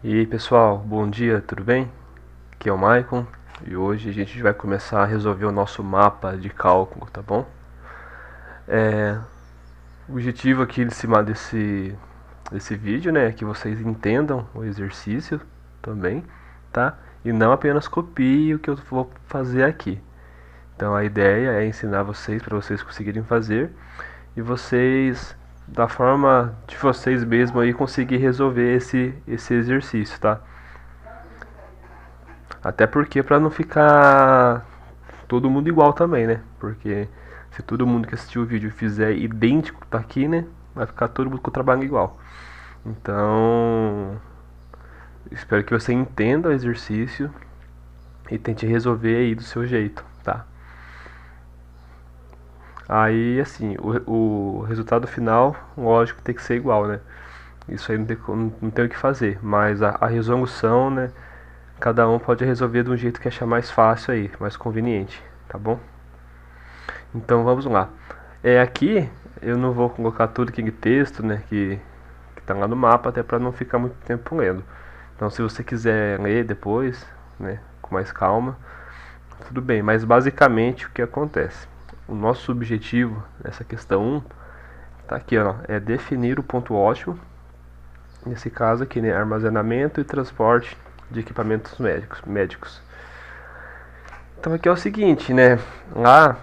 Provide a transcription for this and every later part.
E aí pessoal, bom dia, tudo bem? Aqui é o Maicon e hoje a gente vai começar a resolver o nosso mapa de cálculo, tá bom? O objetivo aqui de cima desse vídeo, né, é que vocês entendam o exercício também, tá? E não apenas copiem o que eu vou fazer aqui. Então a ideia é ensinar vocês para vocês conseguirem fazer e vocês da forma de vocês mesmos aí conseguir resolver esse exercício, tá? Até porque para não ficar todo mundo igual também, né? Porque se todo mundo que assistiu o vídeo fizer idêntico tá aqui, né? Vai ficar todo mundo com o trabalho igual. Então, espero que você entenda o exercício e tente resolver aí do seu jeito, tá? Aí, assim, o resultado final, lógico, tem que ser igual, né? Isso aí não tem o que fazer, mas a resolução, né? Cada um pode resolver de um jeito que achar mais fácil aí, mais conveniente, tá bom? Então vamos lá. Aqui eu não vou colocar tudo aquele texto, né, que tá lá no mapa, até para não ficar muito tempo lendo. Então se você quiser ler depois, né, com mais calma, tudo bem. Mas basicamente o que acontece? O nosso objetivo nessa questão 1 tá aqui, ó, é definir o ponto ótimo. Nesse caso aqui, né, armazenamento e transporte de equipamentos médicos. Então aqui é o seguinte, né? Lá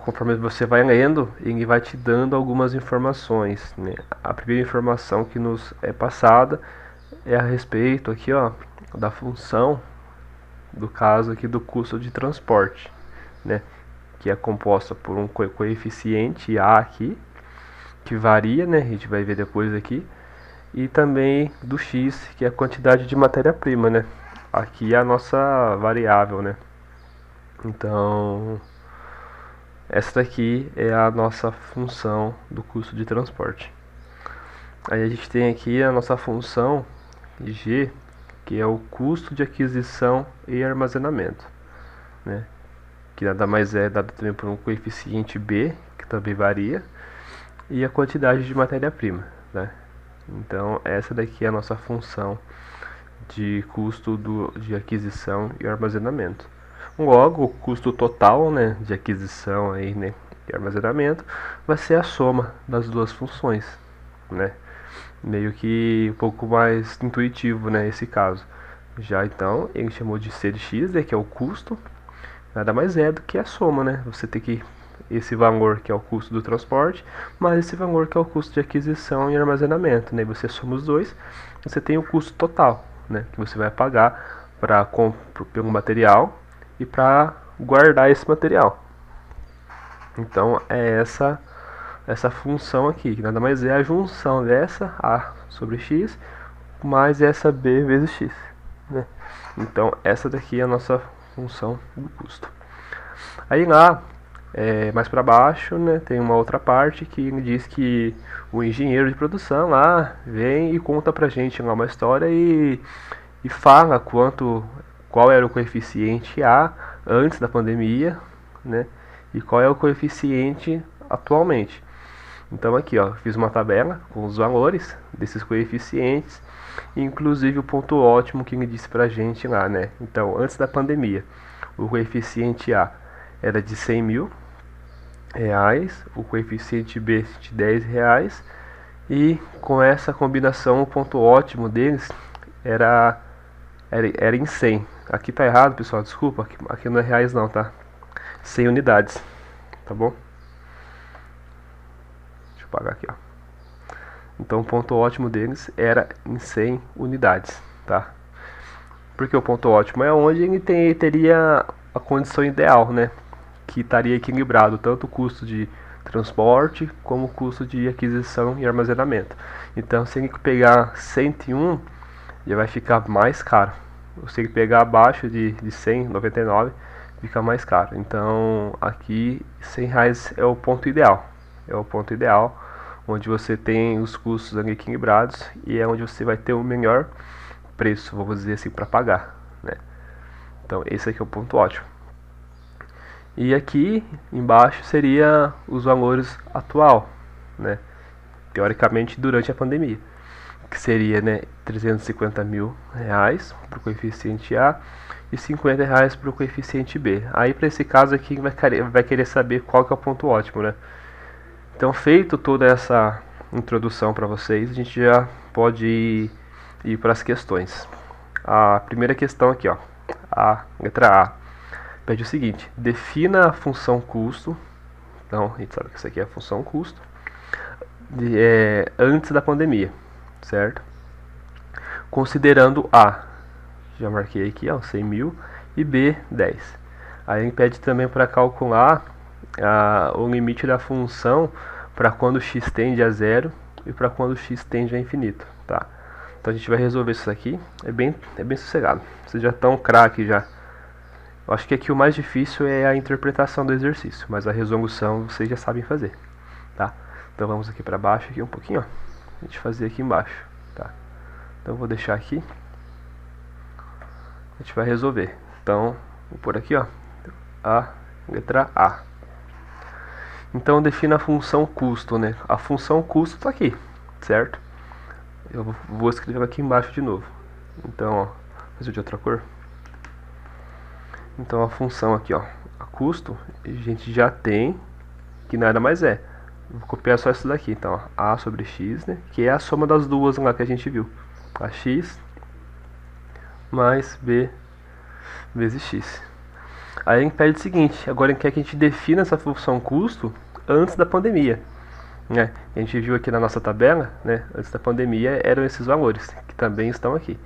conforme você vai lendo, ele vai te dando algumas informações, né? A primeira informação que nos é passada é a respeito aqui, ó, da função do caso aqui do custo de transporte, né? Que é composta por um coeficiente A aqui, que varia, né? A gente vai ver depois aqui, e também do X, que é a quantidade de matéria-prima, né? Aqui é a nossa variável, né? Então, essa daqui é a nossa função do custo de transporte. Aí a gente tem aqui a nossa função G, que é o custo de aquisição e armazenamento, né? Que nada mais é dado também por um coeficiente B, que também varia, e a quantidade de matéria-prima, né? Então essa daqui é a nossa função de custo de aquisição e armazenamento. Logo, o custo total, né, de aquisição aí, né, e armazenamento vai ser a soma das duas funções, né? Meio que um pouco mais intuitivo, né, esse caso. Já então, ele chamou de C de X, né, que é o custo, nada mais é do que a soma, né? Você tem que esse valor que é o custo do transporte, mais esse valor que é o custo de aquisição e armazenamento, né? Você soma os dois, você tem o custo total, né, que você vai pagar pelo material e para guardar esse material. Então é essa função aqui, que nada mais é a junção dessa A sobre X mais essa B vezes X, né? Então essa daqui é a nossa função do custo. Aí lá, mais para baixo, né, tem uma outra parte que diz que o engenheiro de produção lá vem e conta pra gente lá uma história e fala qual era o coeficiente A antes da pandemia, né? E qual é o coeficiente atualmente. Então aqui, ó, fiz uma tabela com os valores desses coeficientes, inclusive o ponto ótimo que ele disse pra gente lá, né? Então, antes da pandemia, o coeficiente A era de 100 mil reais, o coeficiente B de 10 reais, e com essa combinação o ponto ótimo deles era em 100. Aqui tá errado, pessoal, desculpa, aqui não é reais não, tá? 100 unidades, tá bom? Deixa eu pagar aqui, ó. Então o ponto ótimo deles era em 100 unidades, tá? Porque o ponto ótimo é onde ele teria a condição ideal, né? Que estaria equilibrado tanto o custo de transporte como o custo de aquisição e armazenamento. Então se ele pegar 101, já vai ficar mais caro. Se ele pegar abaixo de 100, 99, fica mais caro. Então aqui 100 reais é o ponto ideal. É o ponto ideal, onde você tem os custos ali equilibrados e é onde você vai ter o melhor preço, vamos dizer assim, para pagar, né? Então esse aqui é o ponto ótimo. E aqui embaixo seria os valores atual, né? Teoricamente durante a pandemia. que seria, né, 350 mil reais para o coeficiente A e 50 reais para o coeficiente B. Aí para esse caso aqui vai querer saber qual que é o ponto ótimo, né? Então, feito toda essa introdução para vocês, a gente já pode ir para as questões. A primeira questão aqui, ó, a letra A, pede o seguinte: defina a função custo. Então, a gente sabe que isso aqui é a função custo antes da pandemia, certo? Considerando A, já marquei aqui, ó, 100 mil, e B, 10. Aí ele pede também para calcular o limite da função para quando x tende a zero e para quando x tende a infinito, tá? Então a gente vai resolver isso aqui, é bem sossegado. Vocês já estão craque já. Eu acho que aqui o mais difícil é a interpretação do exercício, mas a resolução vocês já sabem fazer, tá? Então vamos aqui para baixo aqui um pouquinho, ó. A gente fazer aqui embaixo, tá? Então eu vou deixar aqui. A gente vai resolver. Então, vou pôr aqui, ó, a letra A. Então defina a função custo, né? A função custo está aqui, certo? Eu vou escrever aqui embaixo de novo. Então, ó, fazer de outra cor. Então a função aqui, ó, a custo, a gente já tem, que nada mais é. Vou copiar só isso daqui, então, ó, A sobre X, né? Que é a soma das duas lá que a gente viu. A X mais B vezes X. Aí a gente pede o seguinte: agora a gente quer que a gente defina essa função custo antes da pandemia, né? A gente viu aqui na nossa tabela, né? Antes da pandemia eram esses valores, que também estão aqui.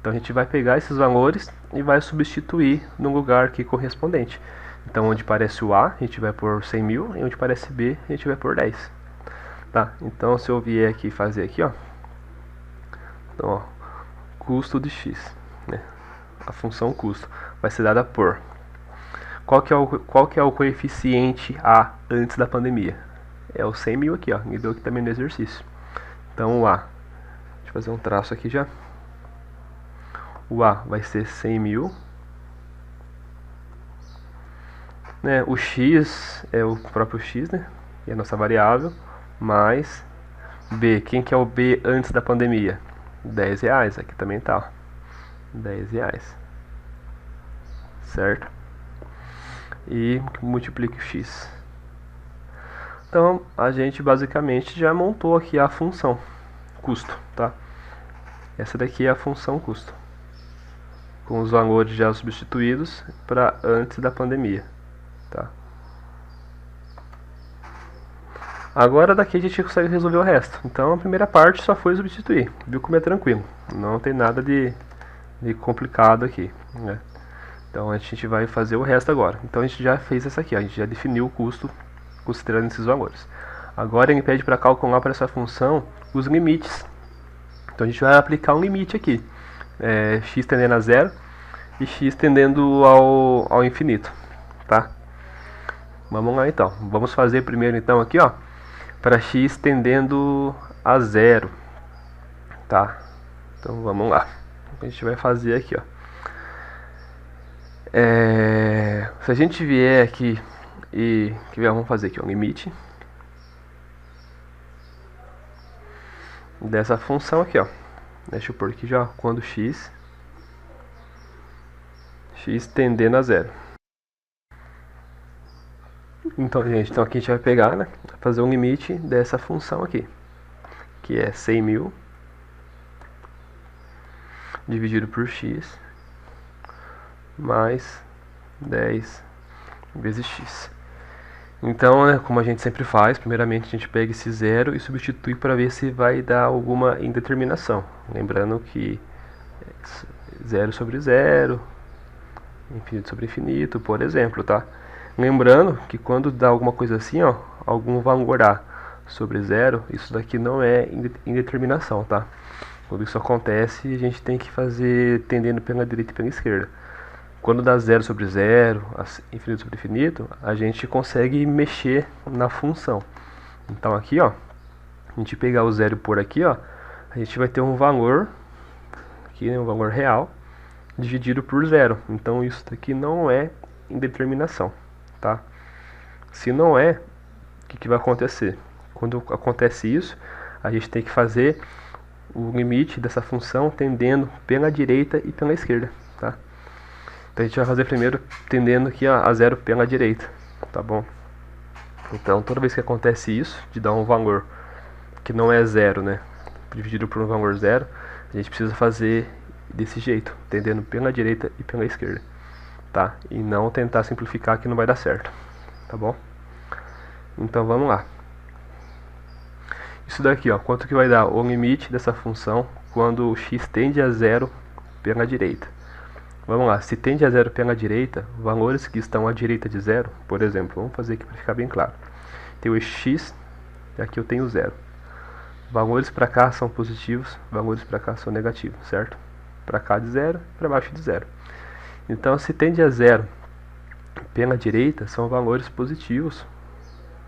Então a gente vai pegar esses valores e vai substituir no lugar aqui correspondente. Então onde aparece o A, a gente vai por 100 mil, e onde aparece B, a gente vai por 10. Tá? Então se eu vier aqui fazer aqui, ó, então, ó, custo de X, né? A função custo vai ser dada por qual que é o coeficiente A antes da pandemia? É o 100 mil aqui, ó, me deu aqui também no exercício. Então o A, deixa eu fazer um traço aqui já. O A vai ser 100 mil, né? O X é o próprio X, né? Que é a nossa variável, mais B. Quem que é o B antes da pandemia? 10 reais, aqui também tá, ó, 10 reais, certo? E multiplique o x. Então a gente basicamente já montou aqui a função custo, tá? Essa daqui é a função custo, com os valores já substituídos para antes da pandemia, tá? Agora daqui a gente consegue resolver o resto. Então a primeira parte só foi substituir, viu como é tranquilo, não tem nada de complicado aqui, né? Então a gente vai fazer o resto agora. Então a gente já fez essa aqui, ó, a gente já definiu o custo considerando esses valores. Agora ele pede para calcular para essa função os limites. Então a gente vai aplicar um limite aqui, x tendendo a zero e x tendendo ao infinito, tá? Vamos lá então. Vamos fazer primeiro então aqui, ó, para x tendendo a zero, tá? Então vamos lá. A gente vai fazer aqui, ó. Se a gente vier aqui e vamos fazer aqui um limite dessa função aqui, ó. Deixa eu pôr aqui já quando x tendendo a zero. Então, gente, então aqui a gente vai pegar, né, fazer um limite dessa função aqui, que é 100 mil dividido por x mais 10 vezes x. Então, né, como a gente sempre faz, primeiramente a gente pega esse zero e substitui para ver se vai dar alguma indeterminação. Lembrando que zero sobre zero, infinito sobre infinito, por exemplo, tá? Lembrando que quando dá alguma coisa assim, ó, algum valor A sobre zero, isso daqui não é indeterminação, tá? Quando isso acontece, a gente tem que fazer tendendo pela direita e pela esquerda. Quando dá zero sobre zero, infinito sobre infinito, a gente consegue mexer na função. Então aqui, ó, a gente pegar o zero e pôr aqui, ó, a gente vai ter um valor, aqui, né, um valor real, dividido por zero. Então isso daqui não é indeterminação, tá? Se não é, o que vai acontecer? Quando acontece isso, a gente tem que fazer o limite dessa função tendendo pela direita e pela esquerda, tá? Então a gente vai fazer primeiro tendendo aqui a zero pela direita, tá bom? Então toda vez que acontece isso, de dar um valor que não é zero, né, dividido por um valor zero, a gente precisa fazer desse jeito, tendendo pela direita e pela esquerda, tá? E não tentar simplificar que não vai dar certo, tá bom? Então vamos lá. Isso daqui, ó, quanto que vai dar o limite dessa função quando o x tende a zero pela direita? Vamos lá, se tende a zero pela direita, valores que estão à direita de zero, por exemplo, vamos fazer aqui para ficar bem claro. Tem o x e aqui eu tenho zero. Valores para cá são positivos, valores para cá são negativos, certo? Para cá de zero, para baixo de zero. Então, se tende a zero pela direita, são valores positivos,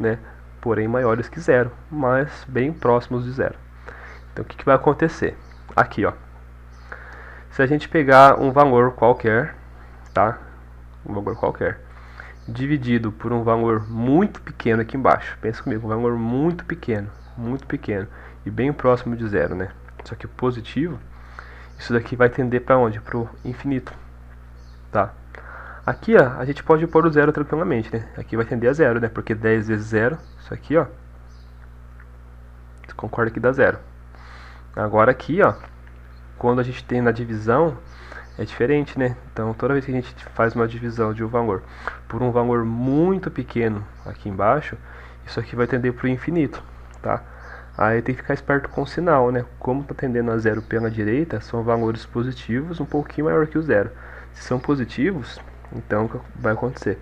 né? Porém maiores que zero, mas bem próximos de zero. Então, o que vai acontecer? Aqui, ó. Se a gente pegar um valor qualquer, tá? Um valor qualquer, dividido por um valor muito pequeno aqui embaixo. Pensa comigo, um valor muito pequeno e bem próximo de zero, né? Só que positivo, isso daqui vai tender para onde? Para o infinito, tá? Aqui, ó, a gente pode pôr o zero tranquilamente, né? Aqui vai tender a zero, né? Porque 10 vezes zero, isso aqui, ó, você concorda que dá zero. Agora aqui, ó, quando a gente tem na divisão, é diferente, né? Então, toda vez que a gente faz uma divisão de um valor por um valor muito pequeno aqui embaixo, isso aqui vai tender para o infinito, tá? Aí tem que ficar esperto com o sinal, né? Como está tendendo a zero pela direita, são valores positivos um pouquinho maior que o zero. Se são positivos, então o que vai acontecer?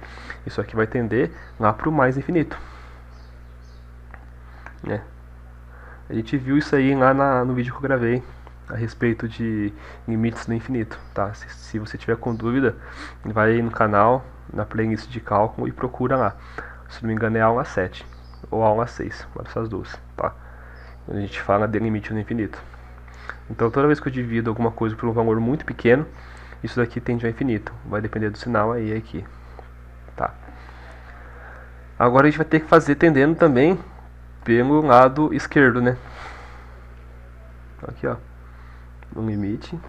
Isso aqui vai tender lá para o mais infinito, né? A gente viu isso aí lá no vídeo que eu gravei a respeito de limites no infinito, tá? Se você tiver com dúvida, vai aí no canal, na playlist de cálculo e procura lá. Se não me engano é aula 7 ou aula 6, uma dessas duas, tá? A gente fala de limite no infinito. Então toda vez que eu divido alguma coisa por um valor muito pequeno, isso daqui tende ao infinito. Vai depender do sinal aí aqui, tá? Agora a gente vai ter que fazer tendendo também pelo lado esquerdo, né? Aqui, ó, no limite,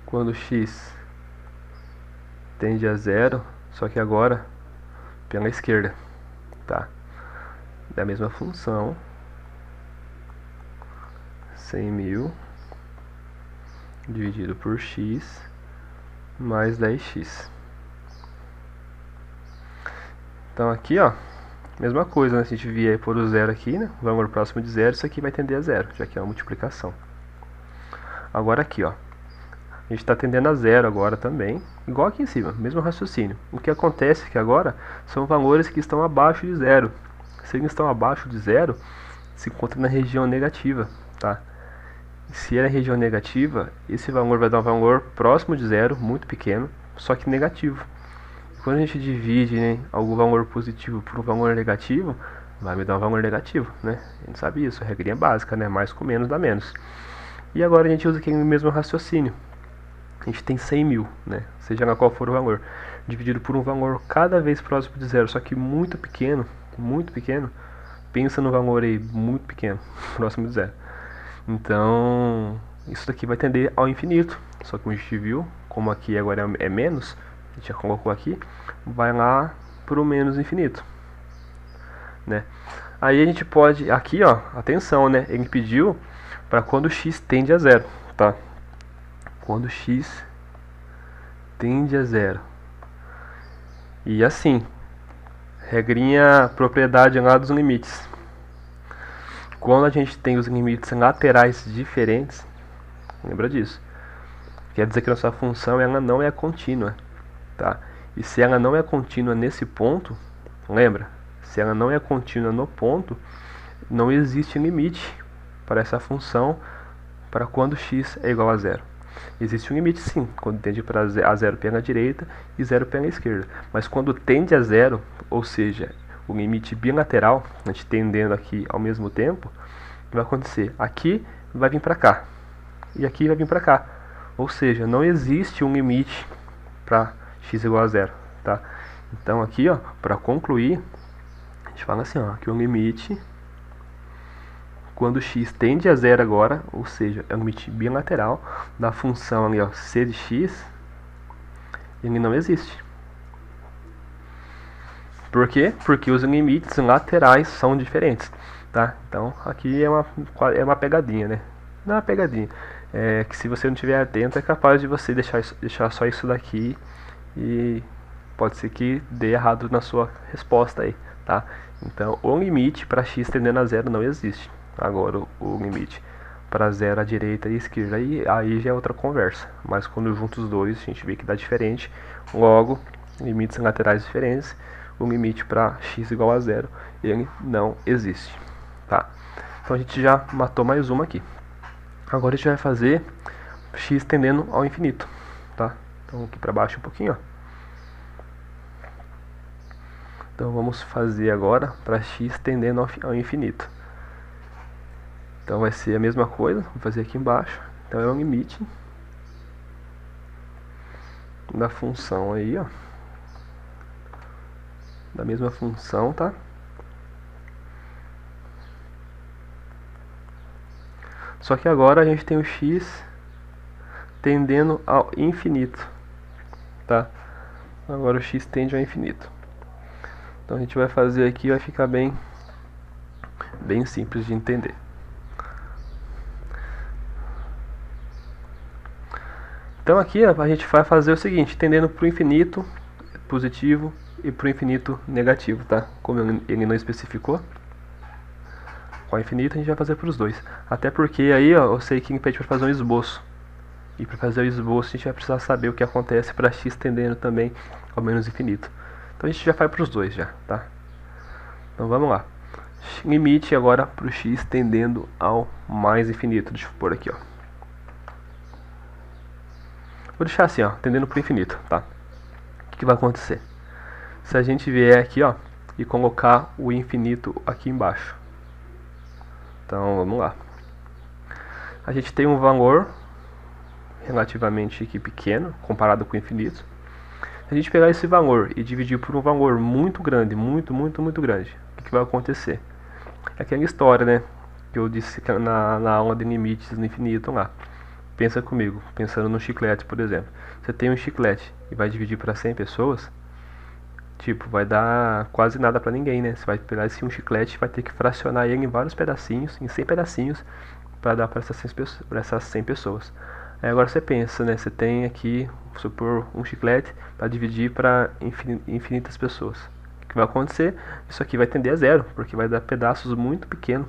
quando x tende a zero, só que agora pela esquerda, tá? Da mesma função, 100.000 dividido por x mais 10x. Então aqui, ó, mesma coisa, né? Se a gente vier por o zero aqui, né? O valor próximo de zero, isso aqui vai tender a zero, já que é uma multiplicação. Agora aqui, ó, a gente está tendendo a zero agora também, igual aqui em cima, mesmo raciocínio. O que acontece é que agora são valores que estão abaixo de zero. Se eles estão abaixo de zero, se encontra na região negativa, tá? Se é na região negativa, esse valor vai dar um valor próximo de zero, muito pequeno, só que negativo. Quando a gente divide, né, algum valor positivo por um valor negativo, vai me dar um valor negativo, né? A gente sabe isso, regrinha básica, né? Mais com menos dá menos. E agora a gente usa aqui o mesmo raciocínio. A gente tem 100.000, né? Seja lá qual for o valor, dividido por um valor cada vez próximo de zero, só que muito pequeno, pensa no valor aí muito pequeno, próximo de zero. Então, isso daqui vai tender ao infinito. Só que como a gente viu, como aqui agora é menos, a gente já colocou aqui, vai lá para o menos infinito, né? Aí a gente pode, aqui ó, atenção, né? Ele pediu para quando x tende a zero, tá? Quando x tende a zero. E assim, regrinha, propriedade lá dos limites. Quando a gente tem os limites laterais diferentes, lembra disso. Quer dizer que nossa função ela não é contínua, tá? E se ela não é contínua nesse ponto, lembra? Se ela não é contínua no ponto, não existe limite para essa função para quando x é igual a zero. Existe um limite sim, quando tende a zero pela direita e zero pela esquerda. Mas quando tende a zero, ou seja, o limite bilateral, a gente tendendo aqui ao mesmo tempo, o que vai acontecer? Aqui vai vir para cá e aqui vai vir para cá. Ou seja, não existe um limite para x igual a zero, tá? Então aqui, ó, para concluir, a gente fala assim, ó, que o limite quando x tende a zero agora, ou seja, é um limite bilateral da função ali, ó, c de x, ele não existe. Por quê? Porque os limites laterais são diferentes, tá? Então aqui é uma pegadinha, né? Não é uma pegadinha, é que se você não estiver atento é capaz de você deixar só isso daqui e pode ser que dê errado na sua resposta aí, tá? Então o limite para x tendendo a zero não existe. Agora o limite para zero à direita e à esquerda aí já é outra conversa, mas quando junta os dois a gente vê que dá diferente, logo limites laterais diferentes, o limite para x igual a zero ele não existe, tá? Então a gente já matou mais uma aqui. Agora a gente vai fazer x tendendo ao infinito, tá? Então aqui para baixo um pouquinho, ó. Então vamos fazer agora para x tendendo ao infinito. Então vai ser a mesma coisa, vou fazer aqui embaixo. Então é o limite da função aí, ó. Da mesma função, tá? Só que agora a gente tem o x tendendo ao infinito, tá? Agora o x tende ao infinito. Então a gente vai fazer aqui, vai ficar bem simples de entender. Então aqui a gente vai fazer o seguinte, tendendo para o infinito positivo e para o infinito negativo, tá? Como ele não especificou, com o infinito a gente vai fazer para os dois. Até porque aí, ó, eu sei que a gente vai fazer um esboço. E para fazer o esboço a gente vai precisar saber o que acontece para x tendendo também ao menos infinito. Então a gente já faz para os dois já, tá? Então vamos lá. Limite agora para o x tendendo ao mais infinito. Deixa eu pôr aqui, ó. Vou deixar assim, ó, tendendo para o infinito, tá? O que vai acontecer? Se a gente vier aqui, ó, e colocar o infinito aqui embaixo. Então, vamos lá. A gente tem um valor relativamente aqui pequeno, comparado com o infinito. Se a gente pegar esse valor e dividir por um valor muito grande, muito grande, o que vai acontecer? É aquela história, né, que eu disse na aula de limites no infinito lá. Pensa comigo, pensando no chiclete, por exemplo. Você tem um chiclete e vai dividir para 100 pessoas, tipo, vai dar quase nada para ninguém, né? Você vai pegar esse um chiclete e vai ter que fracionar ele em vários pedacinhos, em 100 pedacinhos, para dar para essas 100 pessoas. Aí agora você pensa, né? Você tem aqui, vamos supor, um chiclete para dividir para infinitas pessoas. O que vai acontecer? Isso aqui vai tender a zero, porque vai dar pedaços muito pequeno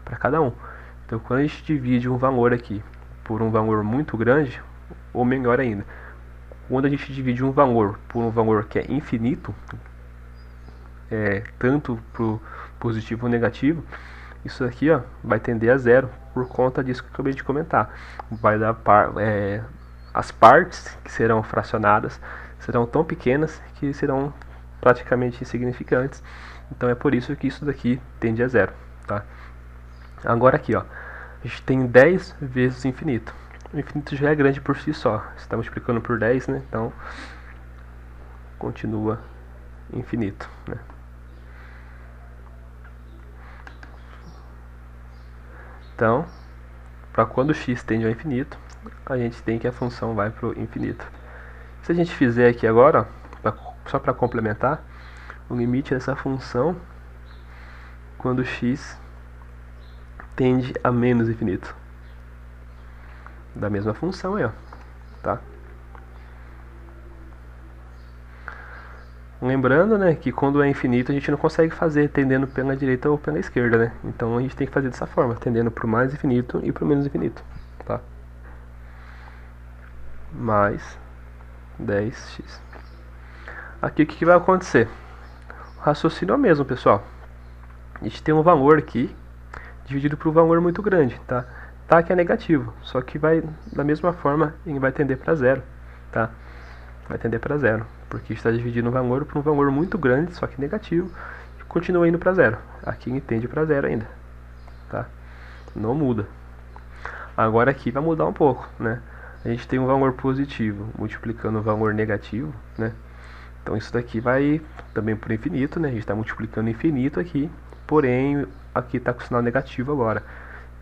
para cada um. Então quando a gente divide um valor aqui por um valor muito grande, ou melhor ainda, quando a gente divide um valor por um valor que é infinito, tanto para o positivo ou negativo, isso aqui, ó, vai tender a zero por conta disso que eu acabei de comentar. Vai dar as partes que serão fracionadas serão tão pequenas que serão praticamente insignificantes. Então é por isso que isso daqui tende a zero, tá? Agora aqui, ó, a gente tem 10 vezes o infinito. O infinito já é grande por si só. Você está multiplicando por 10, né? Então continua infinito, né? Então, para quando x tende ao infinito, a gente tem que a função vai para o infinito. Se a gente fizer aqui agora, ó, só para complementar, o limite dessa função quando x tende a menos infinito. Da mesma função aí, ó, tá? Lembrando, né, que quando é infinito a gente não consegue fazer tendendo pela direita ou pela esquerda, né? Então a gente tem que fazer dessa forma, tendendo para o mais infinito e para o menos infinito, tá? Mais 10x. Aqui o que vai acontecer? O raciocínio é o mesmo, pessoal. A gente tem um valor aqui dividido por um valor muito grande, tá? Tá, que é negativo, só que vai da mesma forma ele vai tender para zero, tá? Vai tender para zero, porque está dividindo um valor por um valor muito grande, só que negativo, e continua indo para zero. Aqui ele tende para zero ainda, tá? Não muda. Agora aqui vai mudar um pouco, né? A gente tem um valor positivo multiplicando o valor negativo, né? Então isso daqui vai também para o infinito, né? A gente está multiplicando infinito aqui, porém aqui está com sinal negativo agora.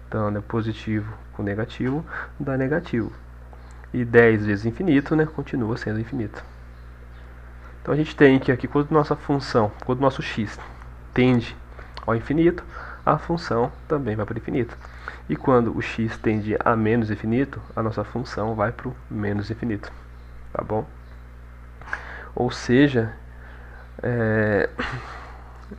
Então, né, positivo com negativo dá negativo. E 10 vezes infinito, né, continua sendo infinito. Então a gente tem que aqui, quando nossa função, quando nosso x tende ao infinito, a função também vai para o infinito. E quando o x tende a menos infinito, a nossa função vai para o menos infinito. Tá bom? Ou seja,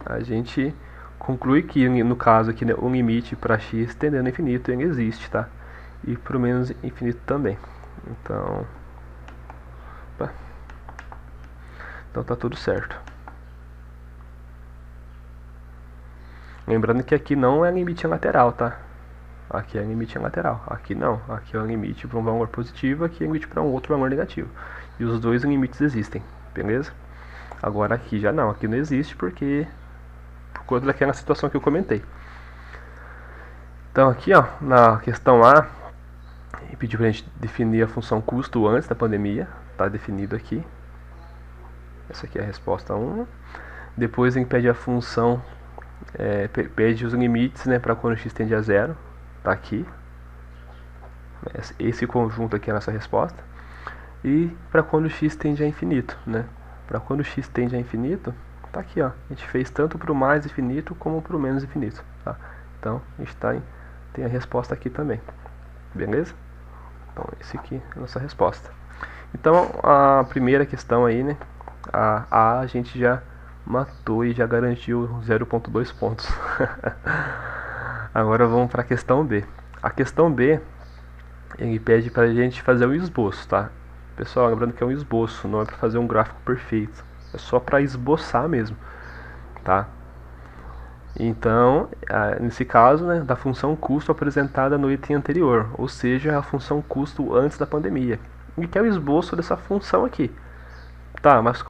a gente conclui que, no caso aqui, né, o limite para x tendendo ao infinito ele existe, tá? E para o menos infinito também. Então, opa. Então tá tudo certo. Lembrando que aqui não é limite lateral, tá? Aqui é limite lateral. Aqui não. Aqui é um limite para um valor positivo, aqui é limite para um outro valor negativo. E os dois limites existem, beleza? Agora aqui já não. Aqui não existe porque por conta daquela situação que eu comentei. Então aqui, ó, na questão A, ele pediu pra gente definir a função custo antes da pandemia. Tá definido aqui. Essa aqui é a resposta 1. Depois ele pede a função, pede os limites, né, para quando x tende a zero. Tá aqui. Esse conjunto aqui é a nossa resposta. E para quando x tende a infinito, né? Para quando x tende a infinito, tá aqui, ó. A gente fez tanto para o mais infinito como para o menos infinito, tá? Então a gente tem a resposta aqui também, beleza? Então esse aqui é a nossa resposta. Então a primeira questão aí, né? A gente já matou e já garantiu 0,2 pontos. Agora vamos para a questão B. A questão B, ele pede para a gente fazer um esboço, tá? Pessoal, lembrando que é um esboço, não é para fazer um gráfico perfeito. É só para esboçar mesmo, tá? Então, nesse caso, né, da função custo apresentada no item anterior, ou seja, a função custo antes da pandemia. E que é o esboço dessa função aqui. Tá, mas